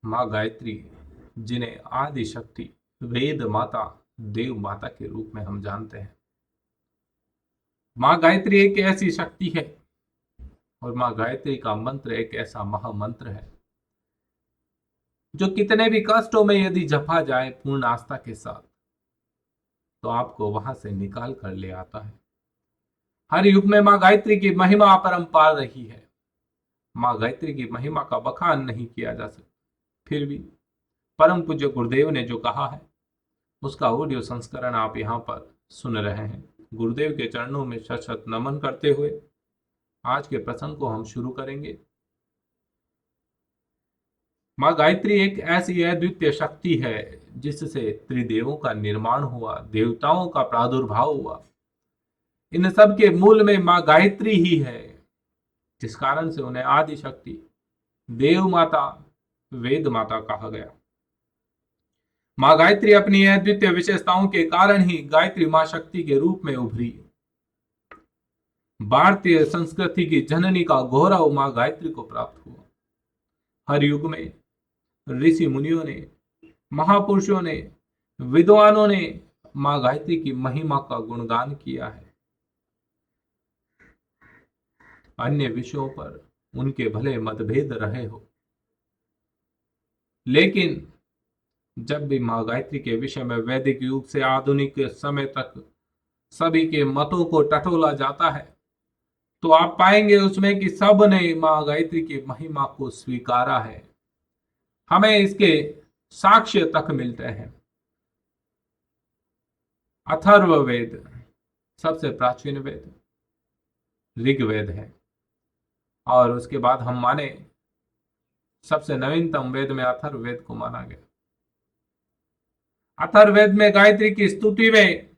माँ गायत्री, जिन्हें आदि शक्ति, वेद माता, देव माता के रूप में हम जानते हैं। माँ गायत्री एक ऐसी शक्ति है और माँ गायत्री का मंत्र एक ऐसा महामंत्र है जो कितने भी कष्टों में यदि जपा जाए पूर्ण आस्था के साथ तो आपको वहां से निकाल कर ले आता है। हर युग में माँ गायत्री की महिमा अपरंपार रही है। माँ गायत्री की महिमा का बखान नहीं किया जा सकता। फिर भी परम पूज्य गुरुदेव ने जो कहा है उसका ऑडियो संस्करण आप यहाँ पर सुन रहे हैं। गुरुदेव के चरणों में शत शत नमन करते हुए आज के प्रसंग को हम शुरू करेंगे। माँ गायत्री एक ऐसी अद्वितीय शक्ति है जिससे त्रिदेवों का निर्माण हुआ, देवताओं का प्रादुर्भाव हुआ। इन सब के मूल में माँ गायत्री ही है, जिस कारण से उन्हें आदि शक्ति, देव माता, वेद माता कहा गया। माँ गायत्री अपनी अद्वितीय विशेषताओं के कारण ही गायत्री माँ शक्ति के रूप में उभरी। भारतीय संस्कृति की जननी का गौरव माँ गायत्री को प्राप्त हुआ। हर युग में ऋषि मुनियों ने, महापुरुषों ने, विद्वानों ने माँ गायत्री की महिमा का गुणगान किया है। अन्य विषयों पर उनके भले मतभेद रहे हो, लेकिन जब भी माँ गायत्री के विषय में वैदिक युग से आधुनिक समय तक सभी के मतों को टटोला जाता है तो आप पाएंगे उसमें कि सब ने माँ गायत्री की महिमा को स्वीकारा है। हमें इसके साक्ष्य तक मिलते हैं। अथर्ववेद सबसे प्राचीन वेद ऋग्वेद है और उसके बाद हम माने सबसे नवीनतम वेद में अथर्ववेद को माना गया। अथर्ववेद में गायत्री की स्तुति में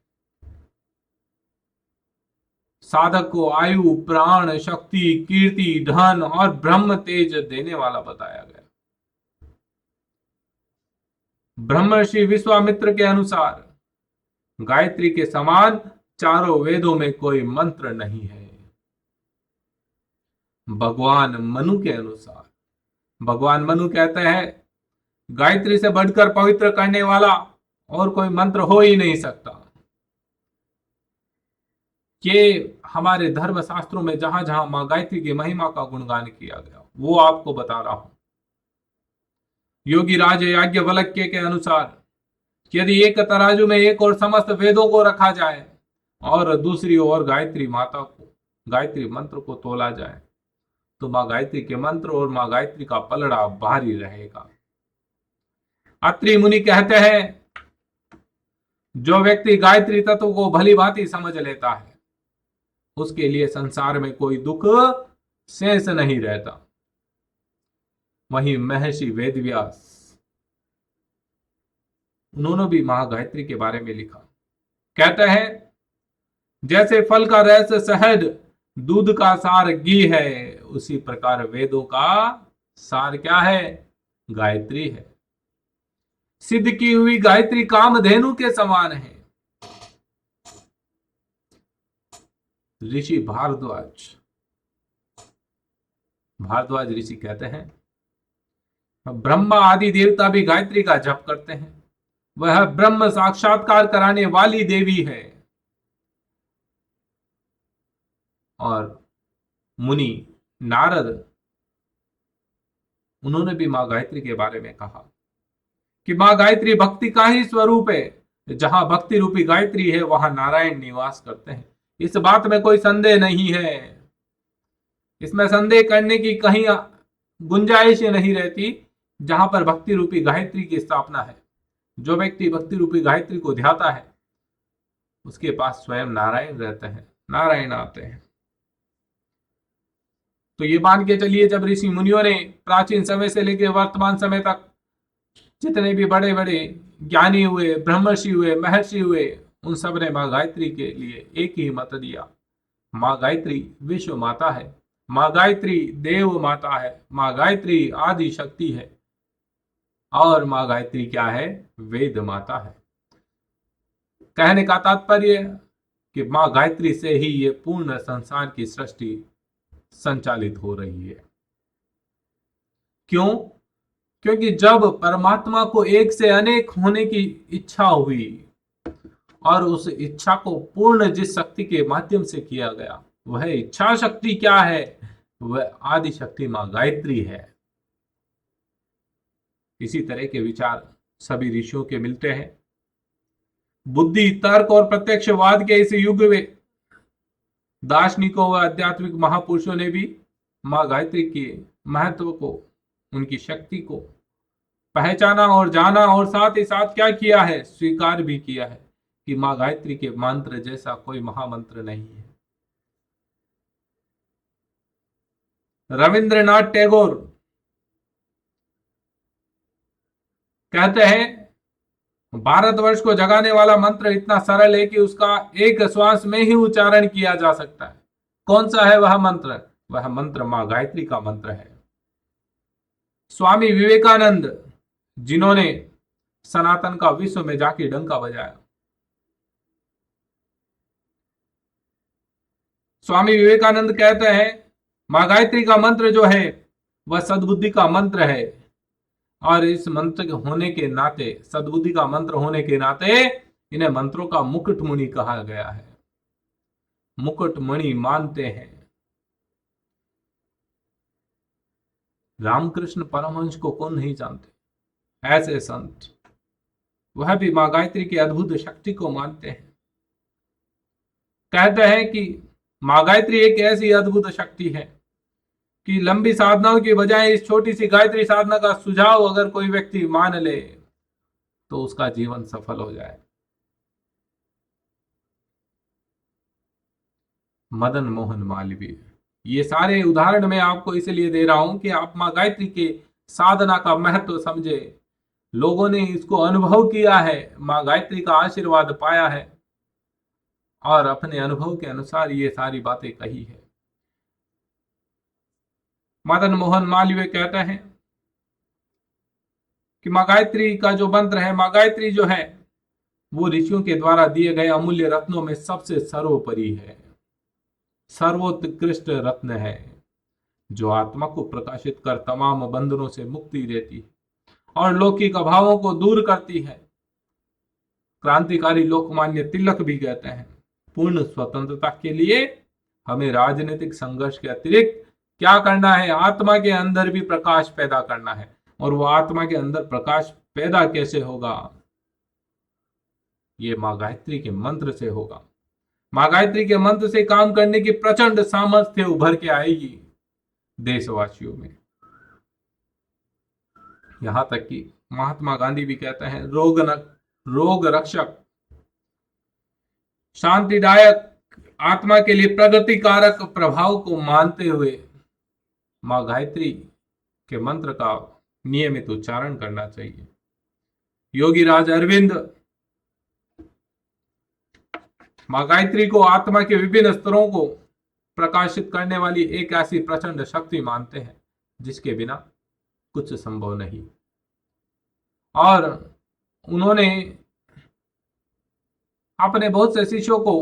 साधक को आयु, प्राण, शक्ति, कीर्ति, धन और ब्रह्म तेज देने वाला बताया गया। ब्रह्मर्षि विश्वामित्र के अनुसार गायत्री के समान चारों वेदों में कोई मंत्र नहीं है। भगवान मनु के अनुसार, भगवान मनु कहते हैं गायत्री से बढ़कर पवित्र करने वाला और कोई मंत्र हो ही नहीं सकता। ये हमारे धर्म शास्त्रों में जहां जहां मां गायत्री की महिमा का गुणगान किया गया वो आपको बता रहा हूं। योगी राज याज्ञवल्क्य के अनुसार यदि एक तराजू में एक और समस्त वेदों को रखा जाए और दूसरी ओर गायत्री माता को, गायत्री मंत्र को तोला जाए तो मां गायत्री के मंत्र और मां गायत्री का पलड़ा भारी रहेगा। अत्रि मुनि कहते हैं जो व्यक्ति गायत्री तत्व को भली भांति समझ लेता है उसके लिए संसार में कोई दुख शेष नहीं रहता। वहीं महर्षि वेदव्यास, उन्होंने भी महागायत्री के बारे में लिखा। कहते हैं जैसे फल का रस शहद, दूध का सार घी है, उसी प्रकार वेदों का सार क्या है? गायत्री है। सिद्ध की हुई गायत्री कामधेनु के समान है। ऋषि भारद्वाज, भारद्वाज ऋषि कहते हैं ब्रह्मा आदि देवता भी गायत्री का जप करते हैं। वह ब्रह्म साक्षात्कार कराने वाली देवी है। और मुनि नारद, उन्होंने भी मां गायत्री के बारे में कहा कि मां गायत्री भक्ति का ही स्वरूप है। जहां भक्ति रूपी गायत्री है वहां नारायण निवास करते हैं। इस बात में कोई संदेह नहीं है। इसमें संदेह करने की कहीं गुंजाइश नहीं रहती। जहां पर भक्ति रूपी गायत्री की स्थापना है, जो व्यक्ति भक्ति रूपी गायत्री को ध्याता है उसके पास स्वयं नारायण रहते हैं, नारायण आते हैं। तो ये मान के चलिए जब ऋषि मुनियों ने प्राचीन समय से लेकर वर्तमान समय तक जितने भी बड़े बड़े ज्ञानी हुए, ब्रह्मर्षि हुए, महर्षि हुए, उन सब ने मां गायत्री के लिए एक ही मत दिया। मां गायत्री विश्व माता है, मां गायत्री देव माता है, मां गायत्री आदि शक्ति है और मां गायत्री क्या है? वेद माता है। कहने का तात्पर्य कि मां गायत्री से ही ये पूर्ण संसार की सृष्टि संचालित हो रही है। क्यों? क्योंकि जब परमात्मा को एक से अनेक होने की इच्छा हुई और उस इच्छा को पूर्ण जिस शक्ति के माध्यम से किया गया, वह इच्छा शक्ति क्या है? वह आदि शक्ति मां गायत्री है। इसी तरह के विचार सभी ऋषियों के मिलते हैं। बुद्धि, तर्क और प्रत्यक्षवाद के इस युग में दार्शनिकों व आध्यात्मिक महापुरुषों ने भी मां गायत्री के महत्व को, उनकी शक्ति को पहचाना और जाना, और साथ ही साथ क्या किया है? स्वीकार भी किया है कि मां गायत्री के मंत्र जैसा कोई महामंत्र नहीं है। रविंद्रनाथ टैगोर कहते हैं, भारतवर्ष को जगाने वाला मंत्र इतना सरल है कि उसका एक श्वास में ही उच्चारण किया जा सकता है। कौन सा है वह मंत्र? वह मंत्र मां गायत्री का मंत्र है। स्वामी विवेकानंद, जिन्होंने सनातन का विश्व में जाके डंका बजाया, स्वामी विवेकानंद कहते हैं, मां गायत्री का मंत्र जो है वह सद्बुद्धि का मंत्र है, और इस मंत्र होने के नाते, सद्बुद्धि का मंत्र होने के नाते, इन्हें मंत्रों का मुकुटमणि कहा गया है। मुकुटमणि मानते हैं। रामकृष्ण परमहंस को कौन नहीं जानते? ऐसे संत, वह भी मां गायत्री की अद्भुत शक्ति को मानते हैं। कहते हैं कि मां गायत्री एक ऐसी अद्भुत शक्ति है कि लंबी साधनाओं की बजाय इस छोटी सी गायत्री साधना का सुझाव अगर कोई व्यक्ति मान ले तो उसका जीवन सफल हो जाए। मदन मोहन मालवीय, ये सारे उदाहरण मैं आपको इसलिए दे रहा हूं कि आप मां गायत्री के साधना का महत्व समझे। लोगों ने इसको अनुभव किया है, मां गायत्री का आशीर्वाद पाया है, और अपने अनुभव के अनुसार ये सारी बातें कही है। मदन मोहन मालवीय कहते हैं कि मां गायत्री का जो मंत्र है, मां गायत्री जो है वो ऋषियों के द्वारा दिए गए अमूल्य रत्नों में सबसे सर्वोपरि है, सर्वोत्कृष्ट रत्न है, जो आत्मा को प्रकाशित कर तमाम बंधनों से मुक्ति देती है और लौकिक अभावों को दूर करती है। क्रांतिकारी लोकमान्य तिलक भी कहते हैं, पूर्ण स्वतंत्रता के लिए हमें राजनीतिक संघर्ष के अतिरिक्त क्या करना है? आत्मा के अंदर भी प्रकाश पैदा करना है। और वो आत्मा के अंदर प्रकाश पैदा कैसे होगा? ये मां गायत्री के मंत्र से होगा। मां गायत्री के मंत्र से काम करने की प्रचंड सामर्थ्य उभर के आएगी देशवासियों में। यहां तक कि महात्मा गांधी भी कहते हैं, रोग रक्षक, शांतिदायक, आत्मा के लिए प्रगतिकारक प्रभाव को मानते हुए मां गायत्री के मंत्र का नियमित उच्चारण करना चाहिए। योगी राज अरविंद मां गायत्री को आत्मा के विभिन्न स्तरों को प्रकाशित करने वाली एक ऐसी प्रचंड शक्ति मानते हैं जिसके बिना कुछ संभव नहीं। और उन्होंने अपने बहुत से शिष्यों को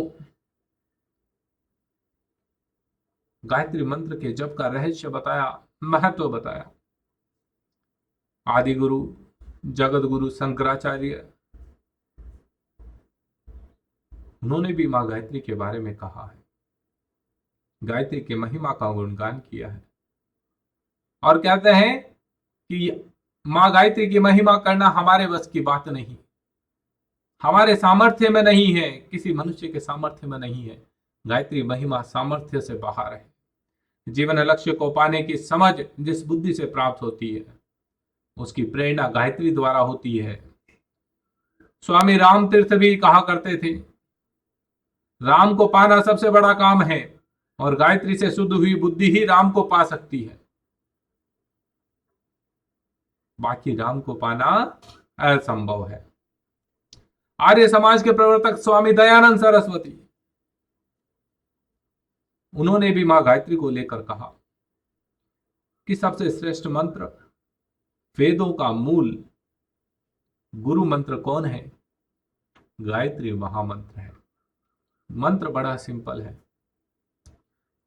गायत्री मंत्र के जप का रहस्य बताया, महत्व बताया। आदि गुरु जगत गुरु शंकराचार्य, उन्होंने भी मां गायत्री के बारे में कहा है, गायत्री की महिमा का गुणगान किया है, और कहते हैं कि मां गायत्री की महिमा करना हमारे बस की बात नहीं, हमारे सामर्थ्य में नहीं है, किसी मनुष्य के सामर्थ्य में नहीं है। गायत्री महिमा सामर्थ्य से बाहर है। जीवन लक्ष्य को पाने की समझ जिस बुद्धि से प्राप्त होती है, उसकी प्रेरणा गायत्री द्वारा होती है। स्वामी राम तीर्थ भी कहा करते थे, राम को पाना सबसे बड़ा काम है, और गायत्री से शुद्ध हुई बुद्धि ही राम को पा सकती है, बाकी राम को पाना असंभव है। आर्य समाज के प्रवर्तक स्वामी दयानंद सरस्वती, उन्होंने भी मां गायत्री को लेकर कहा कि सबसे श्रेष्ठ मंत्र, वेदों का मूल गुरु मंत्र कौन है? गायत्री महामंत्र है। मंत्र बड़ा सिंपल है,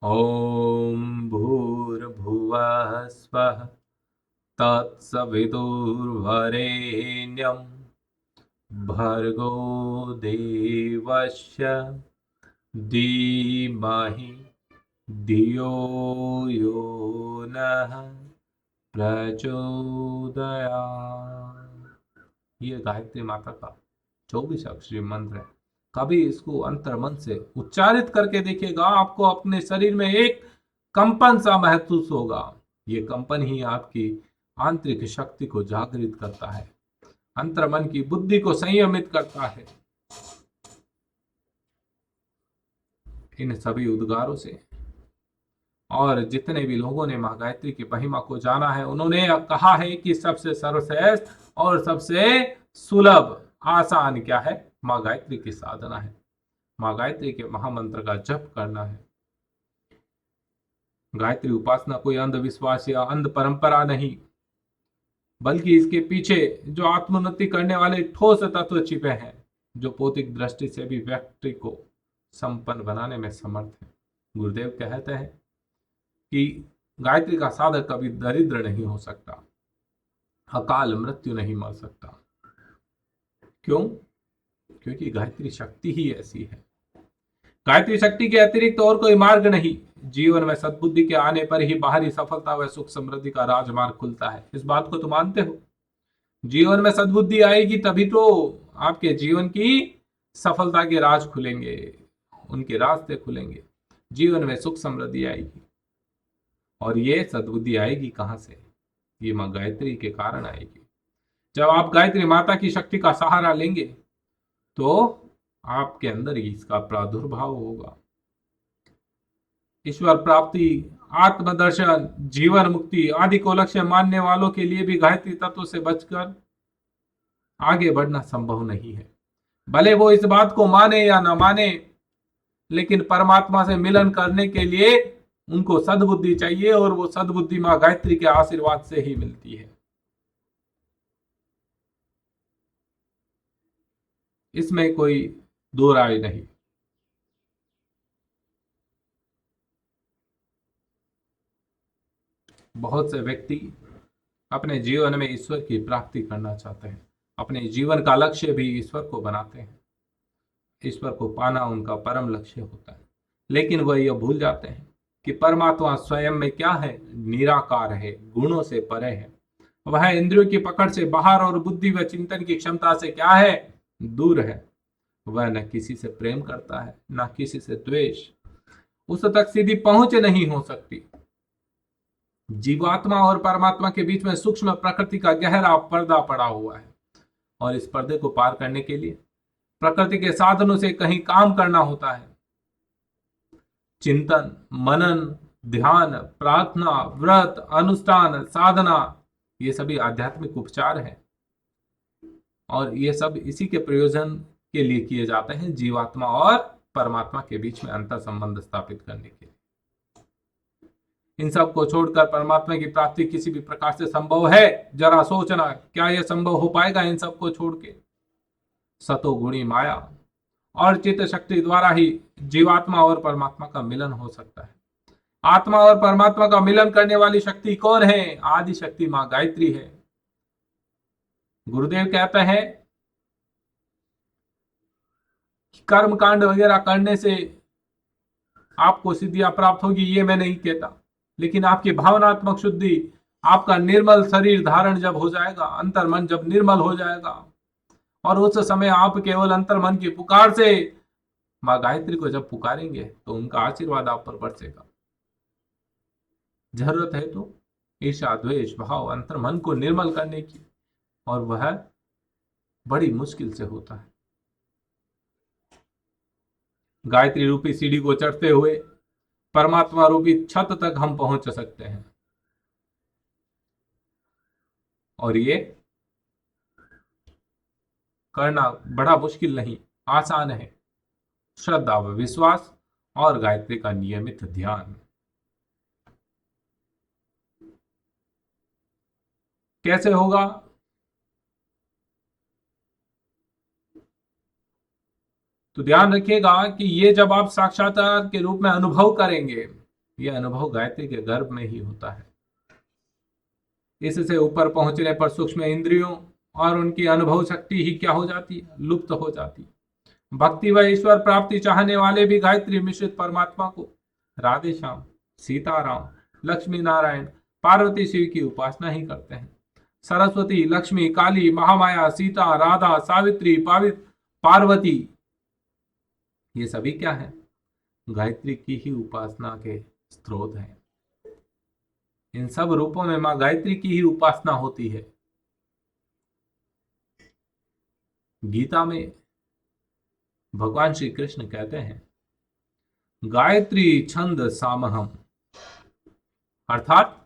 ओम भूर्भुवः स्वः तत्सवितुर्वरेण्यं भर्गो देवस्य धीमहि धियो यो नः प्रचोदयात्। ये गायत्री माता का 24 अक्षरी मंत्र है। कभी इसको अंतर मन से उच्चारित करके देखिएगा, आपको अपने शरीर में एक कंपन सा महसूस होगा। ये कंपन ही आपकी आंतरिक शक्ति को जागृत करता है, अंतर मन की बुद्धि को संयमित करता है। इन सभी उद्गारों से और जितने भी लोगों ने मां गायत्री की महिमा को जाना है, उन्होंने कहा है कि सबसे सर्वश्रेष्ठ और सबसे सुलभ आसान क्या है? मां गायत्री की साधना है, मां गायत्री के महामंत्र का जप करना है। गायत्री उपासना कोई अंधविश्वास या अंध परंपरा नहीं, बल्कि इसके पीछे जो आत्मोन्नति करने वाले ठोस तत्व छिपे हैं, जो भौतिक दृष्टि से भी व्यक्ति को संपन्न बनाने में समर्थ है। गुरुदेव कहते हैं कि गायत्री का साधक कभी दरिद्र नहीं हो सकता, अकाल मृत्यु नहीं मर सकता। क्यों? क्योंकि गायत्री शक्ति ही ऐसी है। गायत्री शक्ति के अतिरिक्त और कोई मार्ग नहीं। जीवन में सद्बुद्धि के आने पर ही बाहरी सफलता व सुख समृद्धि का राजमार्ग खुलता है। इस बात को तो मानते हो? जीवन में सद्बुद्धि आएगी तभी तो आपके जीवन की सफलता के राज खुलेंगे, उनके रास्ते खुलेंगे, जीवन में सुख समृद्धि आएगी। और ये सद्बुद्धि आएगी कहां से? ये मां गायत्री के कारण आएगी। जब आप गायत्री माता की शक्ति का सहारा लेंगे तो आपके अंदर ही इसका प्रादुर्भाव होगा। ईश्वर प्राप्ति, आत्मदर्शन, जीवन मुक्ति आदि को लक्ष्य मानने वालों के लिए भी गायत्री तत्व से बचकर आगे बढ़ना संभव नहीं है। भले वो इस बात को माने या ना माने, लेकिन परमात्मा से मिलन करने के लिए उनको सद्बुद्धि चाहिए, और वो सद्बुद्धि मां गायत्री के आशीर्वाद से ही मिलती है। इसमें कोई दो राय नहीं। बहुत से व्यक्ति अपने जीवन में ईश्वर की प्राप्ति करना चाहते हैं, अपने जीवन का लक्ष्य भी ईश्वर को बनाते हैं। ईश्वर को पाना उनका परम लक्ष्य होता है, लेकिन वह यह भूल जाते हैं कि परमात्मा स्वयं में क्या है? निराकार है, गुणों से परे है। वह इंद्रियों की पकड़ से बाहर और बुद्धि व चिंतन की क्षमता से क्या है? दूर है। वह न किसी से प्रेम करता है, न किसी से द्वेष। उस तक सीधी पहुंच नहीं हो सकती। जीवात्मा और परमात्मा के बीच में सूक्ष्म प्रकृति का गहरा पर्दा पड़ा हुआ है, और इस पर्दे को पार करने के लिए प्रकृति के साधनों से कहीं काम करना होता है। चिंतन, मनन, ध्यान, प्रार्थना, व्रत, अनुष्ठान, साधना, ये सभी आध्यात्मिक उपचार हैं, और ये सब इसी के प्रयोजन के लिए किए जाते हैं, जीवात्मा और परमात्मा के बीच में अंतर संबंध स्थापित करने के लिए। इन सब को छोड़कर परमात्मा की प्राप्ति किसी भी प्रकार से संभव है? जरा सोचना, क्या यह संभव हो पाएगा? इन सब को छोड़ के सतोगुणी माया और चित्त शक्ति द्वारा ही जीवात्मा और परमात्मा का मिलन हो सकता है। आत्मा और परमात्मा का मिलन करने वाली शक्ति कौन है? आदि शक्ति मां गायत्री है। गुरुदेव कहते हैं कर्म कांड वगैरह करने से आपको सिद्धियां प्राप्त होगी, ये मैं नहीं कहता, लेकिन आपकी भावनात्मक शुद्धि, आपका निर्मल शरीर धारण जब हो जाएगा, अंतर मन जब निर्मल हो जाएगा, और उस समय आप केवल अंतर मन की पुकार से मां गायत्री को जब पुकारेंगे तो उनका आशीर्वाद आप पर बरसेगा। जरूरत है तो ईर्ष्या, द्वेष भाव अंतर मन को निर्मल करने की, और वह बड़ी मुश्किल से होता है। गायत्री रूपी सीढ़ी को चढ़ते हुए परमात्मा रूपी छत तक हम पहुंच सकते हैं, और ये करना बड़ा मुश्किल नहीं, आसान है। श्रद्धा व विश्वास और गायत्री का नियमित ध्यान। कैसे होगा? तो ध्यान रखिएगा कि ये जब आप साक्षात्कार के रूप में अनुभव करेंगे, ये अनुभव गायत्री के गर्भ में ही होता है। इससे ऊपर पहुंचने पर सूक्ष्म इंद्रियों और उनकी अनुभव शक्ति ही क्या हो जाती है, लुप्त हो जाती है। भक्ति व ईश्वर प्राप्ति चाहने वाले भी गायत्री मिश्रित परमात्मा को राधे श्याम, सीताराम, लक्ष्मी नारायण, पार्वती शिव की उपासना ही करते हैं। सरस्वती, लक्ष्मी, काली, महामाया, सीता, राधा, सावित्री, पार्वती, ये सभी क्या है, गायत्री की ही उपासना के स्रोत हैं। इन सब रूपों में मां गायत्री की ही उपासना होती है। गीता में भगवान श्री कृष्ण कहते हैं, गायत्री छंद सामहम, अर्थात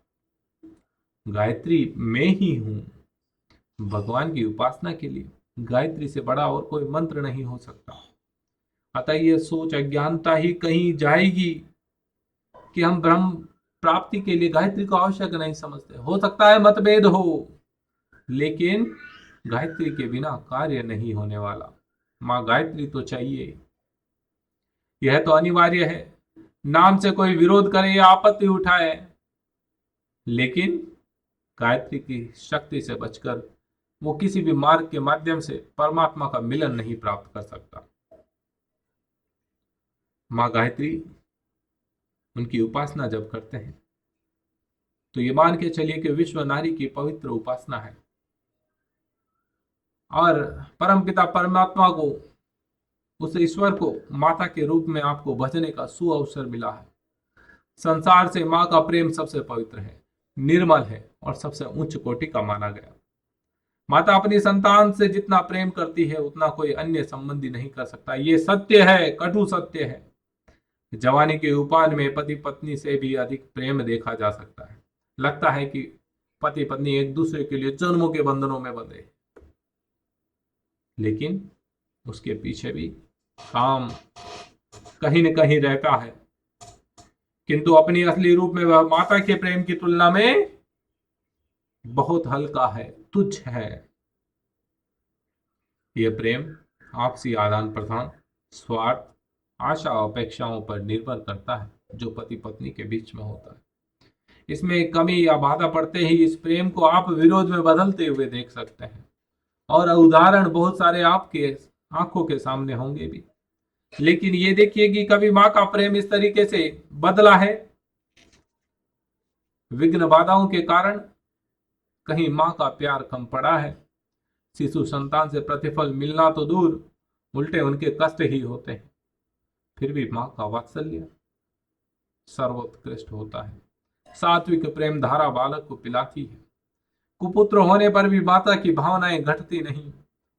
गायत्री में ही हूं। भगवान की उपासना के लिए गायत्री से बड़ा और कोई मंत्र नहीं हो सकता। अतः यह सोच अज्ञानता ही कहीं जाएगी कि हम ब्रह्म प्राप्ति के लिए गायत्री को आवश्यक नहीं समझते। हो सकता है मतभेद हो, लेकिन गायत्री के बिना कार्य नहीं होने वाला। मां गायत्री तो चाहिए, यह तो अनिवार्य है। नाम से कोई विरोध करे या आपत्ति उठाए, लेकिन गायत्री की शक्ति से बचकर वो किसी भी मार्ग के माध्यम से परमात्मा का मिलन नहीं प्राप्त कर सकता। मां गायत्री, उनकी उपासना जब करते हैं तो ये मान के चलिए कि विश्व नारी की पवित्र उपासना है, और परमपिता परमात्मा को, उस ईश्वर को माता के रूप में आपको भजने का सुअवसर मिला है। संसार से मां का प्रेम सबसे पवित्र है, निर्मल है और सबसे उच्च कोटि का माना गया। माता अपनी संतान से जितना प्रेम करती है उतना कोई अन्य संबंधी नहीं कर सकता। ये सत्य है, कटु सत्य है। जवानी के उपान में पति पत्नी से भी अधिक प्रेम देखा जा सकता है। लगता है कि पति पत्नी एक दूसरे के लिए जन्मों के बंधनों में बंधे, लेकिन उसके पीछे भी काम कहीं न कहीं रहता है। किंतु अपनी असली रूप में वह माता के प्रेम की तुलना में बहुत हल्का है, तुच्छ है। यह प्रेम आपसी आदान प्रदान, स्वार्थ, आशा, अपेक्षाओं पर निर्भर करता है, जो पति पत्नी के बीच में होता है। इसमें कमी या बाधा पड़ते ही इस प्रेम को आप विरोध में बदलते हुए देख सकते हैं, और उदाहरण बहुत सारे आपके आंखों के सामने होंगे भी। लेकिन ये देखिए कि कभी मां का प्रेम इस तरीके से बदला है? विघ्न बाधाओं के कारण कहीं मां का प्यार कम पड़ा है? शिशु संतान से प्रतिफल मिलना तो दूर, उल्टे उनके कष्ट ही होते हैं। फिर भी मां का वात्सल्य सर्वोत्कृष्ट होता है। सात्विक प्रेम धारा बालक को पिलाती है। कुपुत्र होने पर भी माता की भावनाएं घटती नहीं,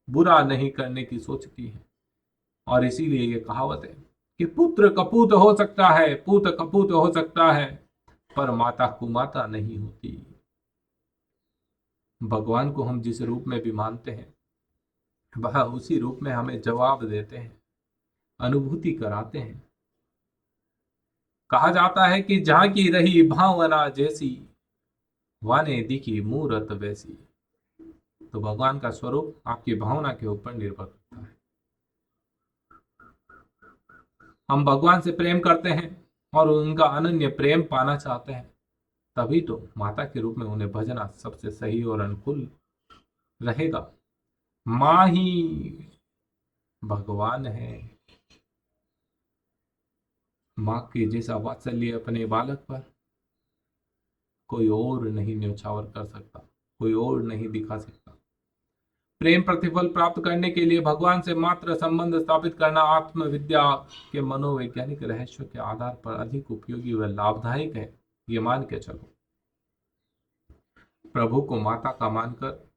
बुरा नहीं करने की सोचती है। और इसीलिए ये कहावत है कि पुत्र कपूत हो सकता है, पूत कपूत हो सकता है, पर माता कुमाता नहीं होती। भगवान को हम जिस रूप में भी मानते हैं, वह उसी रूप में हमें जवाब देते हैं, अनुभूति कराते हैं। कहा जाता है कि जहां की रही भावना जैसी, वाने दिखी मूरत वैसी। तो भगवान का स्वरूप आपकी भावना के ऊपर निर्भर करता है। हम भगवान से प्रेम करते हैं और उनका अनन्य प्रेम पाना चाहते हैं, तभी तो माता के रूप में उन्हें भजना सबसे सही और अनुकूल रहेगा। मां ही भगवान है। मां के जैसा वात्सल्य अपने बालक पर कोई और नहीं न्यौछावर कर सकता, कोई और नहीं दिखा सकता। प्रेम प्रतिफल प्राप्त करने के लिए भगवान से मात्र संबंध स्थापित करना आत्मविद्या के मनोवैज्ञानिक रहस्य के आधार पर अधिक उपयोगी व लाभदायक है, ये मान के चलो। प्रभु को माता का मानकर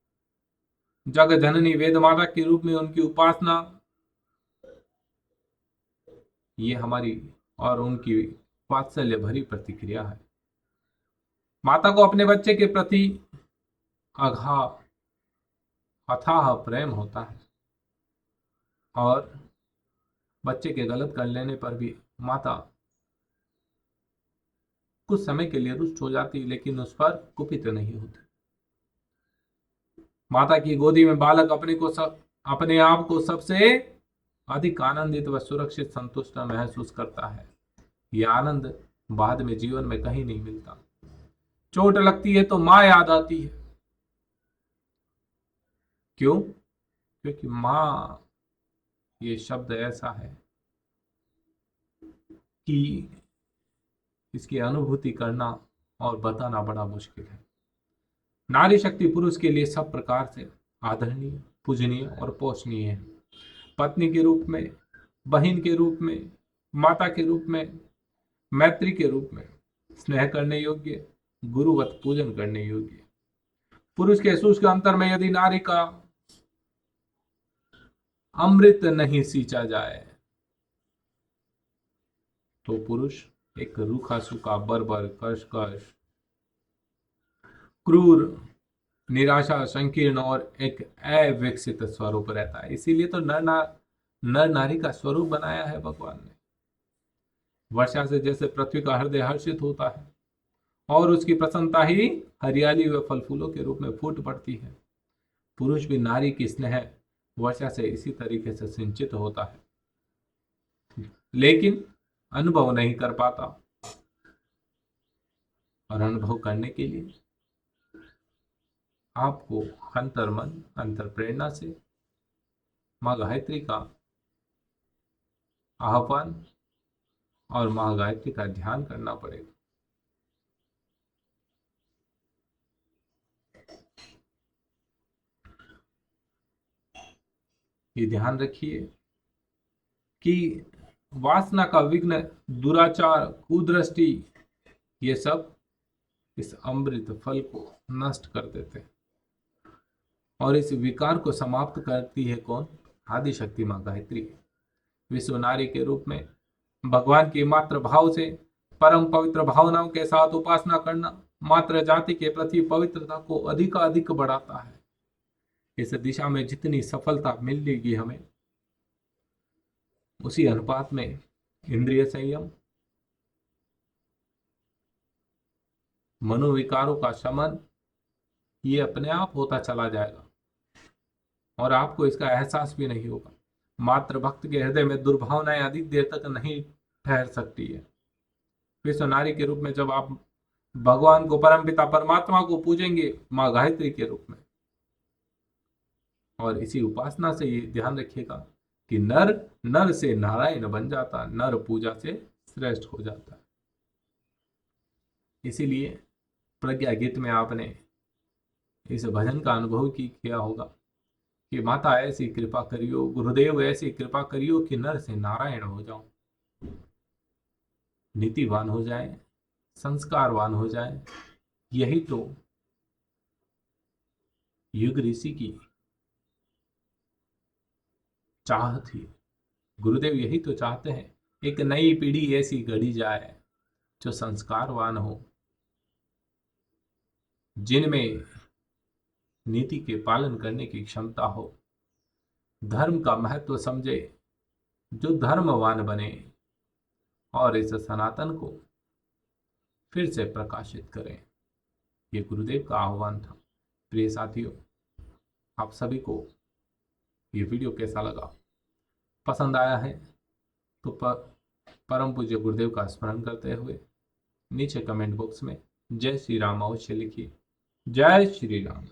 जग जननी वेद माता के रूप में उनकी उपासना, ये हमारी और उनकी वात्सल्य भरी प्रतिक्रिया है। माता को अपने बच्चे के प्रति अथाह प्रेम होता है, और बच्चे के गलत कर लेने पर भी माता कुछ समय के लिए रुष्ट हो जाती, लेकिन उस पर कुपित नहीं होती। माता की गोदी में बालक अपने आप को सबसे अधिक आनंदित व सुरक्षित संतुष्ट महसूस करता है। यह आनंद बाद में जीवन में कहीं नहीं मिलता। चोट लगती है तो माँ याद आती है। क्यों? क्योंकि माँ ये शब्द ऐसा है कि इसकी अनुभूति करना और बताना बड़ा मुश्किल है। नारी शक्ति पुरुष के लिए सब प्रकार से आदरणीय, पूजनीय और पोषणीय है। पत्नी के रूप में, बहन के रूप में, माता के रूप में, मैत्री के रूप में, स्नेह करने योग्य, गुरुवत पूजन करने योग्य। पुरुष के शुष्क अंतर में यदि नारी का अमृत नहीं सींचा जाए तो पुरुष एक रूखा सूखा बर्बर, कर्कश, क्रूर, निराशा, संकीर्ण और एक अविकसित स्वरूप रहता है। इसीलिए तो नर नारी का स्वरूप बनाया है भगवान ने। वर्षा से जैसे पृथ्वी का हृदय हर्षित होता है और उसकी प्रसन्नता ही हरियाली व फल फूलों के रूप में फूट पड़ती है, पुरुष भी नारी की स्नेह वर्षा से इसी तरीके से सिंचित होता है, लेकिन अनुभव नहीं कर पाता। और अनुभव करने के लिए आपको अंतर मन, अंतर प्रेरणा से माँ गायत्री का आह्वान और माँ गायत्री का ध्यान करना पड़ेगा। ये ध्यान रखिए कि वासना का विघ्न, दुराचार, कुदृष्टि, ये सब इस अमृत फल को नष्ट कर देते हैं। और इस विकार को समाप्त करती है कौन? आदि शक्ति माँ गायत्री। विश्व नारी के रूप में भगवान की मात्र भाव से परम पवित्र भावनाओं के साथ उपासना करना मात्र जाति के प्रति पवित्रता को अधिक बढ़ाता है। इस दिशा में जितनी सफलता मिलेगी हमें, उसी अनुपात में इंद्रिय संयम, मनोविकारों का शमन, ये अपने आप होता चला जाएगा और आपको इसका एहसास भी नहीं होगा। मात्र भक्त के हृदय में दुर्भावनाएं अधिक देर तक नहीं ठहर सकती है। विश्व नारी के रूप में जब आप भगवान को, परमपिता परमात्मा को पूजेंगे माँ गायत्री के रूप में, और इसी उपासना से ये ध्यान रखिएगा कि नर नर से नारायण बन जाता, नर पूजा से श्रेष्ठ हो जाता है। इसीलिए प्रज्ञा गीत में आपने इस भजन का अनुभव किया होगा कि माता ऐसी कृपा करियो, गुरुदेव ऐसी कृपा करियो कि नर से नारायण हो जाऊं, नीतिवान हो जाए, संस्कारवान हो जाए। यही तो युग ऋषि की चाह थी। गुरुदेव यही तो चाहते हैं, एक नई पीढ़ी ऐसी गढ़ी जाए जो संस्कारवान हो, जिनमें नीति के पालन करने की क्षमता हो, धर्म का महत्व समझे, जो धर्मवान बने और इस सनातन को फिर से प्रकाशित करें। ये गुरुदेव का आह्वान था। प्रिय साथियों, आप सभी को ये वीडियो कैसा लगा? पसंद आया है तो परम पूज्य गुरुदेव का स्मरण करते हुए नीचे कमेंट बॉक्स में जय श्री राम अवश्य लिखिए। जय श्री राम।